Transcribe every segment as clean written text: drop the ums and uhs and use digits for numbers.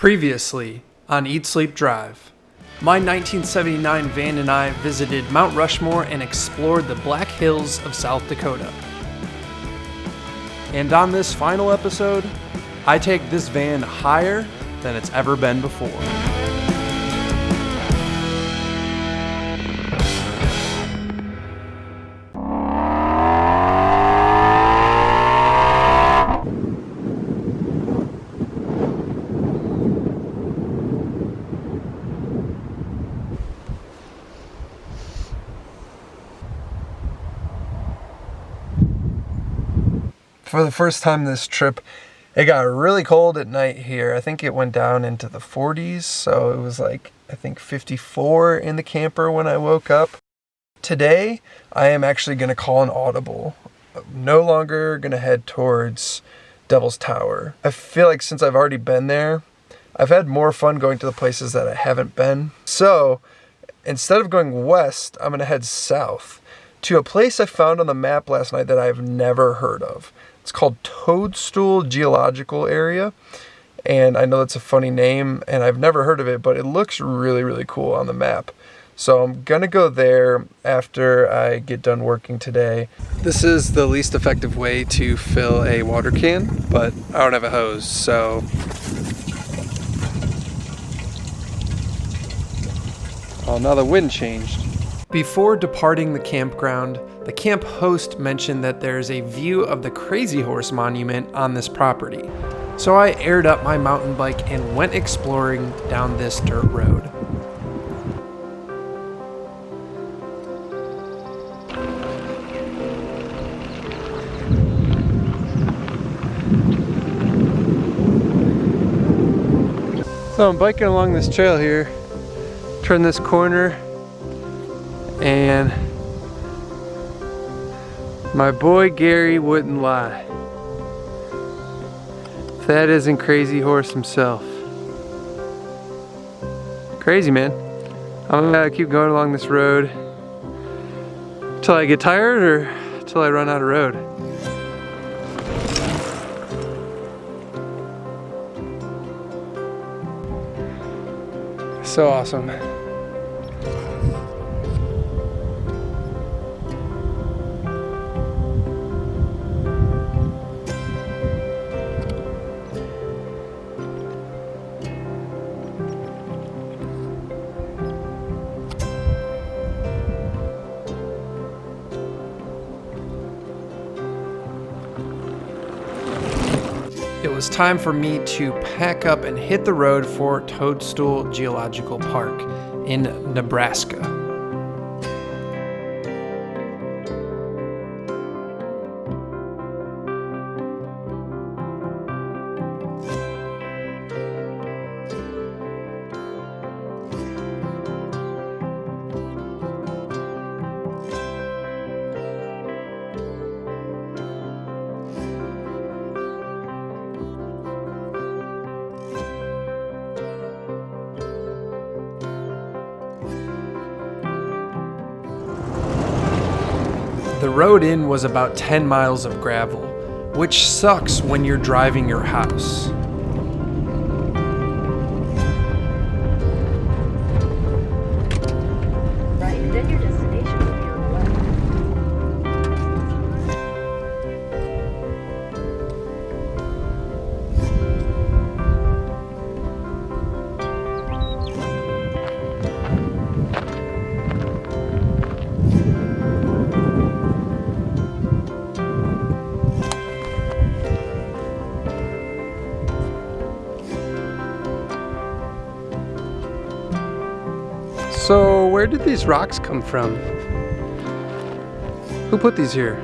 Previously on Eat Sleep Drive, my 1979 van and I visited Mount Rushmore and explored the Black Hills of South Dakota. And on this final episode, I take this van higher than it's ever been before. For the first time this trip, it got really cold at night here. I think it went down into the 40s, so it was like, I think 54 in the camper when I woke up. Today, I am actually going to call an audible. I'm no longer going to head towards Devil's Tower. I feel like since I've already been there, I've had more fun going to the places that I haven't been. So, instead of going west, I'm going to head south to a place I found on the map last night that I've never heard of. It's called Toadstool Geological Area, and I know that's a funny name, and I've never heard of it, but it looks really, really cool on the map. So I'm gonna go there after I get done working today. This is the least effective way to fill a water can, but I don't have a hose, so... Oh, now the wind changed. Before departing the campground, the camp host mentioned that there's a view of the Crazy Horse Monument on this property. So I aired up my mountain bike and went exploring down this dirt road. So I'm biking along this trail here, turn this corner, and my boy Gary wouldn't lie. That isn't Crazy Horse himself. Crazy, man. I'm gonna keep going along this road till I get tired or till I run out of road. So awesome. It was time for me to pack up and hit the road for Toadstool Geological Park in Nebraska. The road in was about 10 miles of gravel, which sucks when you're driving your house. Right, then your destination will be on the left. So where did these rocks come from? Who put these here?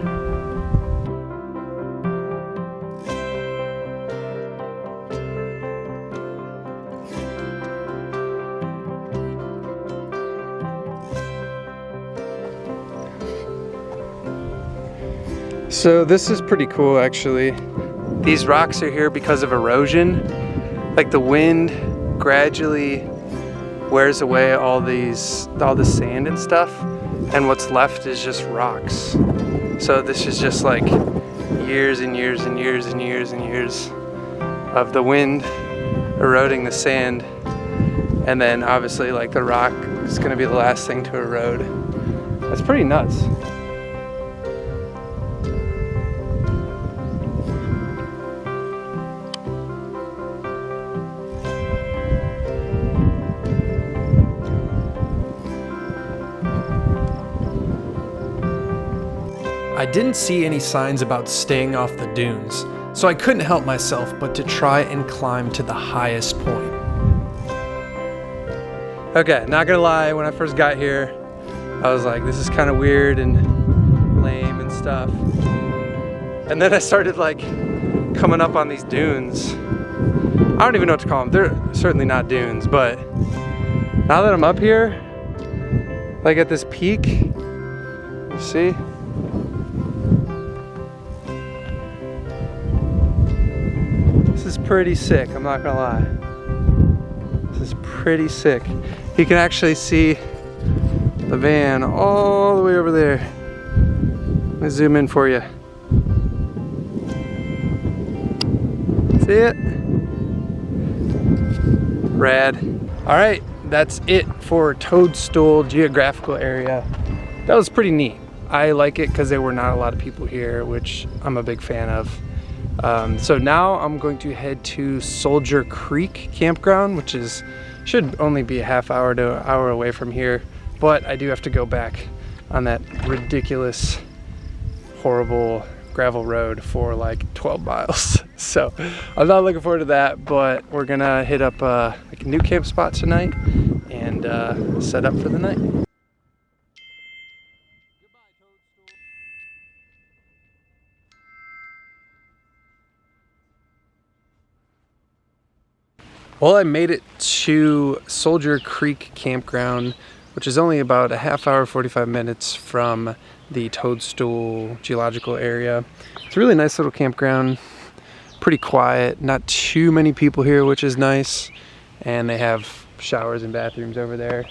So this is pretty cool actually. These rocks are here because of erosion. Like the wind gradually wears away all the sand and stuff, and what's left is just rocks. So this is just like years and years and years and years and years of the wind eroding the sand. And then obviously like the rock is gonna be the last thing to erode. That's pretty nuts. I didn't see any signs about staying off the dunes, so I couldn't help myself but to try and climb to the highest point. Okay, not gonna lie, when I first got here, I was like, this is kind of weird and lame and stuff. And then I started like coming up on these dunes. I don't even know what to call them. They're certainly not dunes, but now that I'm up here, like at this peak, you see? This is pretty sick, I'm not gonna lie. This is pretty sick. You can actually see the van all the way over there. Let me zoom in for you. See it? Rad. All right, that's it for Toadstool Geographical Area. That was pretty neat. I like it because there were not a lot of people here, which I'm a big fan of. So now I'm going to head to Soldier Creek Campground, which should only be a half hour to an hour away from here, but I do have to go back on that ridiculous, horrible gravel road for like 12 miles. So I'm not looking forward to that, but we're gonna hit up like a new camp spot tonight and set up for the night. Well, I made it to Soldier Creek Campground, which is only about a half hour, 45 minutes from the Toadstool Geological Area. It's a really nice little campground, pretty quiet, not too many people here, which is nice. And they have showers and bathrooms over there.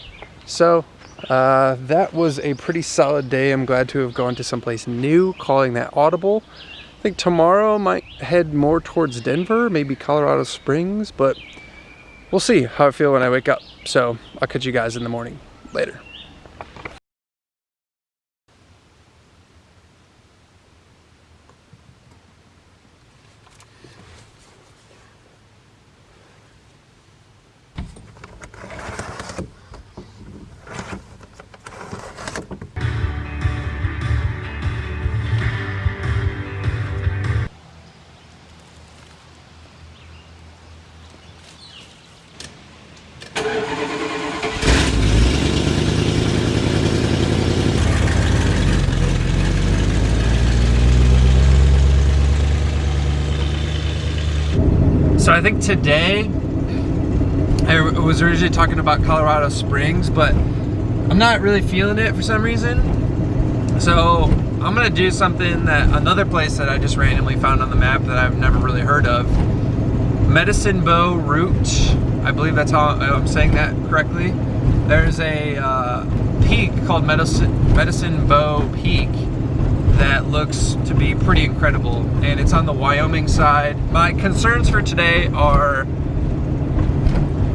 So that was a pretty solid day. I'm glad to have gone to someplace new, calling that audible. I think tomorrow I might head more towards Denver, maybe Colorado Springs, but we'll see how I feel when I wake up. So I'll catch you guys in the morning. Later. So I think today, I was originally talking about Colorado Springs, but I'm not really feeling it for some reason. So I'm gonna do something that, another place that I just randomly found on the map that I've never really heard of. Medicine Bow Route, I believe that's how I'm saying that correctly. There's a peak called Medicine Bow Peak that looks to be pretty incredible, and it's on the Wyoming side. My concerns for today are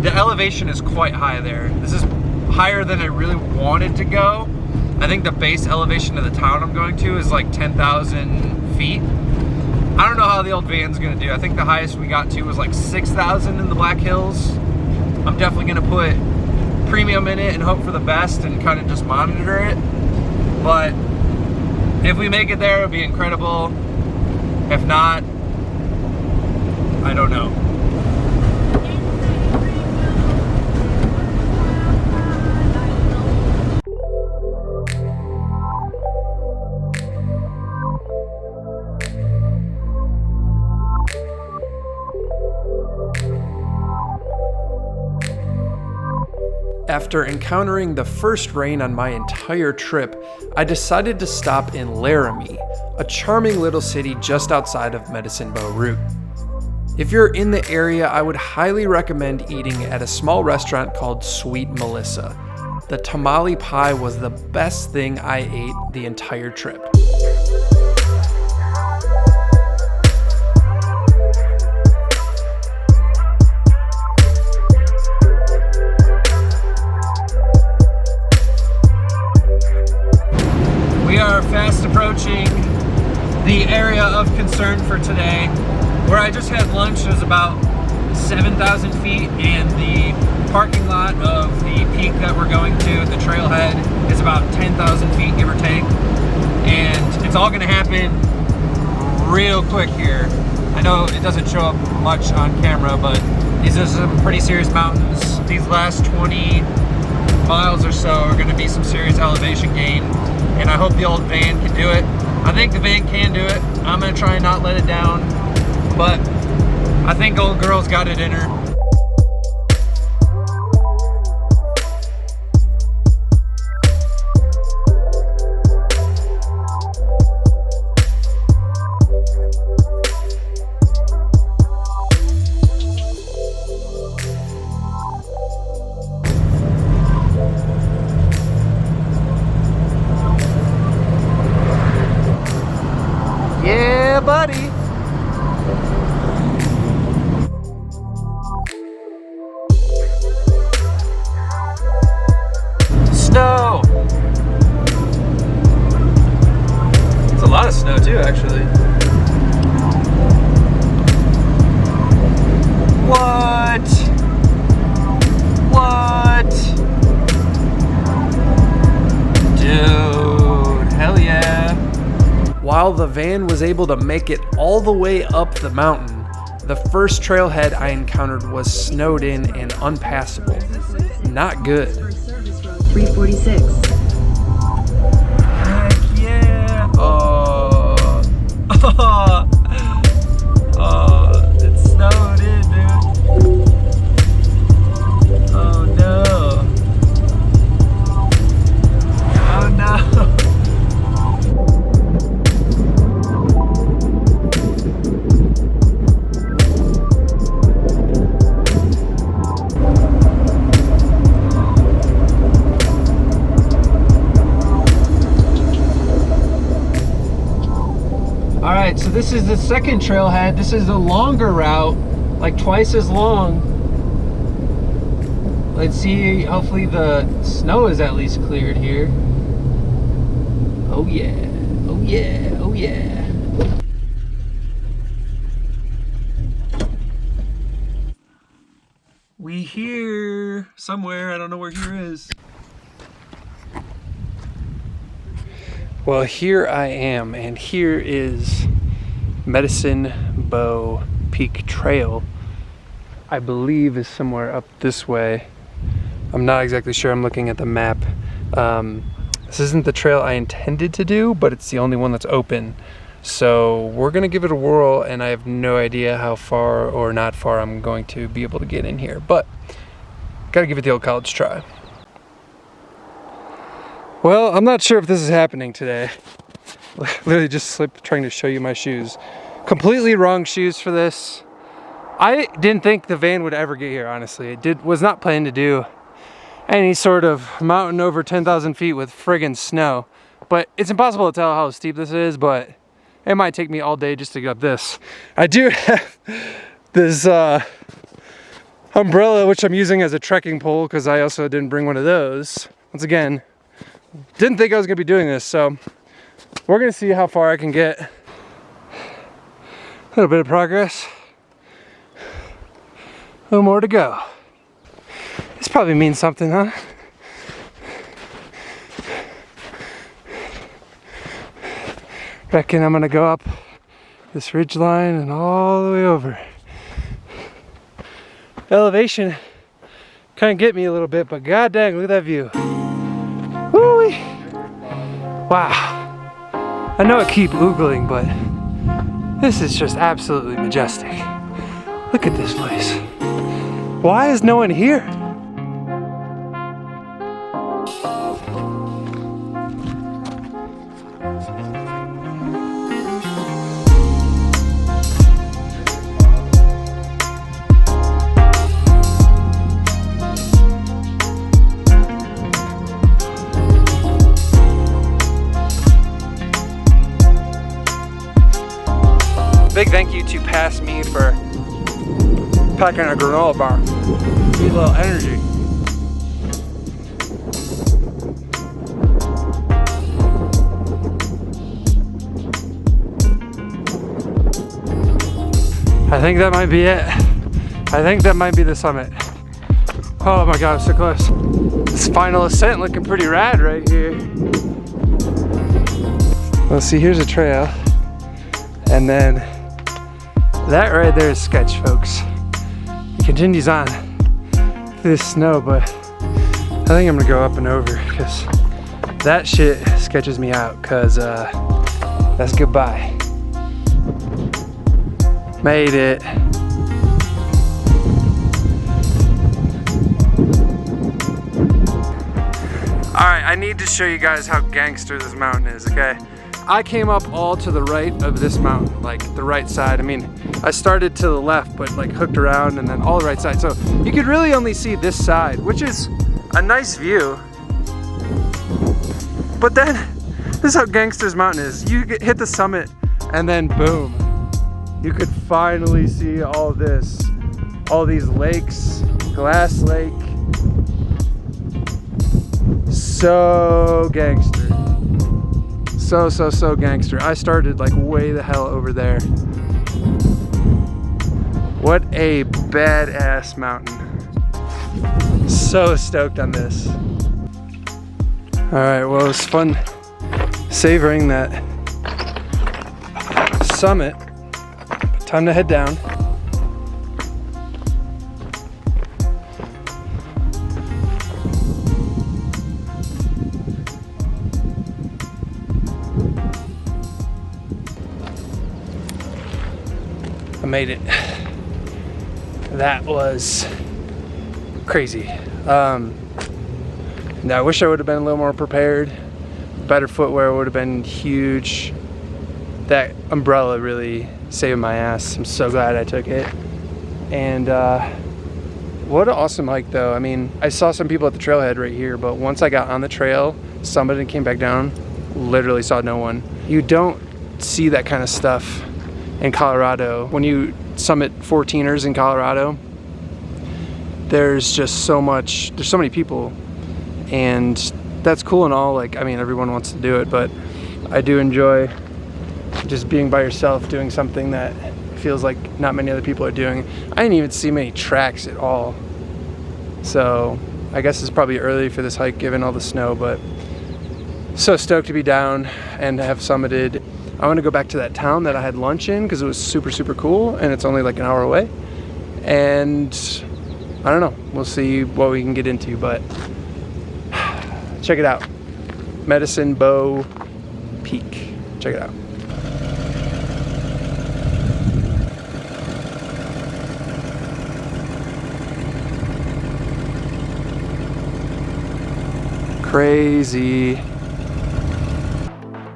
the elevation is quite high there. This is higher than I really wanted to go. I think the base elevation of the town I'm going to is like 10,000 feet. I don't know how the old van's gonna do. I think the highest we got to was like 6,000 in the Black Hills. I'm definitely gonna put premium in it and hope for the best and kind of just monitor it. But if we make it there, it'll be incredible. If not, I don't know. After encountering the first rain on my entire trip, I decided to stop in Laramie, a charming little city just outside of Medicine Bow Route. If you're in the area, I would highly recommend eating at a small restaurant called Sweet Melissa. The tamale pie was the best thing I ate the entire trip. just had lunch. It was about 7,000 feet, and the parking lot of the peak that we're going to, the trailhead, is about 10,000 feet, give or take. And it's all gonna happen real quick here. I know it doesn't show up much on camera, but these are some pretty serious mountains. These last 20 miles or so are gonna be some serious elevation gain, and I hope the old van can do it. I think the van can do it. I'm gonna try and not let it down, but I think old girl's got it in her. Yeah, buddy. Snow. It's a lot of snow too, actually. What? What? Dude, hell yeah. While the van was able to make it all the way up the mountain, the first trailhead I encountered was snowed in and unpassable. Not good. 346. Heck yeah! Oh, it snowed in, dude. Oh no! Oh no! Alright, so this is the second trailhead. This is the longer route, like twice as long. Let's see, hopefully the snow is at least cleared here. Oh yeah, oh yeah, oh yeah. We here somewhere, I don't know where here is. Well, here I am, and here is Medicine Bow Peak Trail. I believe is somewhere up this way. I'm not exactly sure, I'm looking at the map. This isn't the trail I intended to do, but it's the only one that's open. So we're gonna give it a whirl, and I have no idea how far or not far I'm going to be able to get in here, but gotta give it the old college try. Well, I'm not sure if this is happening today. Literally just slipped trying to show you my shoes. Completely wrong shoes for this. I didn't think the van would ever get here, honestly. Was not planning to do any sort of mountain over 10,000 feet with friggin' snow. But it's impossible to tell how steep this is, but it might take me all day just to get up this. I do have this umbrella, which I'm using as a trekking pole because I also didn't bring one of those. Once again, didn't think I was gonna be doing this, so we're gonna see how far I can get. A little bit of progress. A little more to go. This probably means something, huh? Reckon I'm gonna go up this ridge line and all the way over. Elevation kind of get me a little bit, but god dang, look at that view. Woo-wee. Wow. I know I keep oogling, but this is just absolutely majestic. Look at this place. Why is no one here? Big thank you to Pass Me for packing a granola bar. Need a little energy. I think that might be it. I think that might be the summit. Oh my God, I'm so close. This final ascent looking pretty rad right here. Well, see, here's a trail. And then that right there is sketch, folks. It continues on through this snow, but I think I'm gonna go up and over because that shit sketches me out, because that's goodbye. Made it. Alright, I need to show you guys how gangster this mountain is, okay? I came up all to the right of this mountain, like the right side. I mean, I started to the left, but like hooked around and then all the right side. So you could really only see this side, which is a nice view. But then, this is how gangster this mountain is. You hit the summit and then boom, you could finally see all this, all these lakes, Glass Lake. So gangster. So gangster. I started like way the hell over there. What a badass mountain. So stoked on this. All right, well, it was fun savoring that summit. Time to head down. I made it. That was crazy. Now I wish I would have been a little more prepared. Better footwear would have been huge. That umbrella really saved my ass. I'm so glad I took it. And what an awesome hike though. I mean, I saw some people at the trailhead right here, but once I got on the trail, summited and came back down, literally saw no one. You don't see that kind of stuff in Colorado. When you summit 14ers in Colorado, there's just so many people, and that's cool and all. Like, I mean, everyone wants to do it, but I do enjoy just being by yourself doing something that feels like not many other people are doing. I didn't even see many tracks at all, so I guess it's probably early for this hike given all the snow, but so stoked to be down and have summited. I want to go back to that town that I had lunch in because it was super cool, and it's only like an hour away. And I don't know, we'll see what we can get into, but check it out. Medicine Bow Peak. Check it out. Crazy.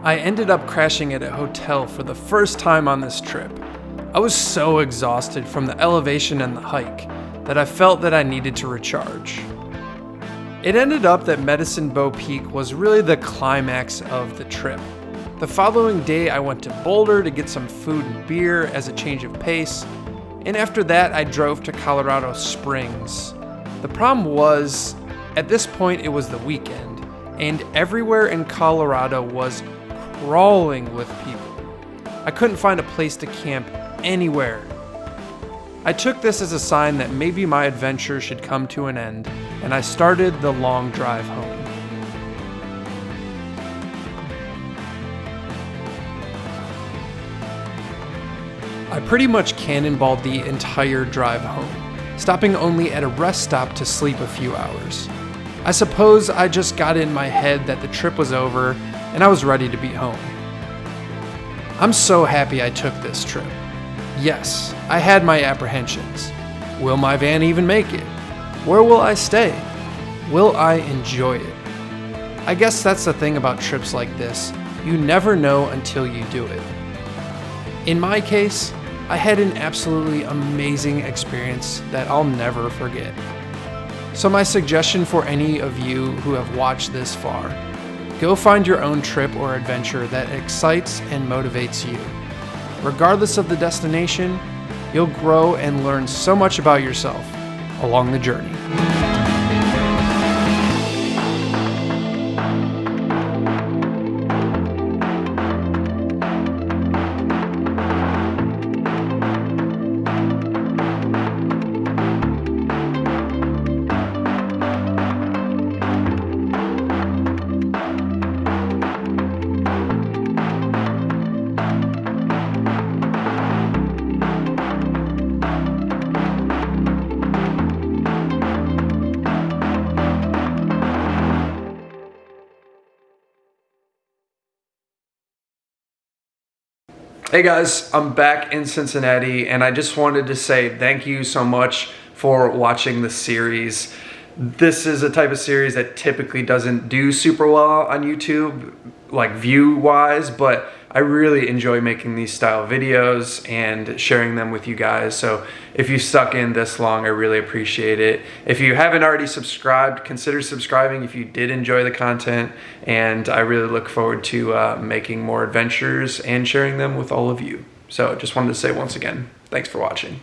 I ended up crashing at a hotel for the first time on this trip. I was so exhausted from the elevation and the hike that I felt that I needed to recharge. It ended up that Medicine Bow Peak was really the climax of the trip. The following day I went to Boulder to get some food and beer as a change of pace, and after that I drove to Colorado Springs. The problem was, at this point it was the weekend, and everywhere in Colorado was crawling with people. I couldn't find a place to camp anywhere. I took this as a sign that maybe my adventure should come to an end, and I started the long drive home. I pretty much cannonballed the entire drive home, stopping only at a rest stop to sleep a few hours. I suppose I just got in my head that the trip was over and I was ready to be home. I'm so happy I took this trip. Yes, I had my apprehensions. Will my van even make it? Where will I stay? Will I enjoy it? I guess that's the thing about trips like this. You never know until you do it. In my case, I had an absolutely amazing experience that I'll never forget. So my suggestion for any of you who have watched this far, go find your own trip or adventure that excites and motivates you. Regardless of the destination, you'll grow and learn so much about yourself along the journey. Hey guys, I'm back in Cincinnati, and I just wanted to say thank you so much for watching the series. This is a type of series that typically doesn't do super well on YouTube, like view-wise, but I really enjoy making these style videos and sharing them with you guys. So if you stuck in this long, I really appreciate it. If you haven't already subscribed, consider subscribing if you did enjoy the content. And I really look forward to making more adventures and sharing them with all of you. So just wanted to say once again, thanks for watching.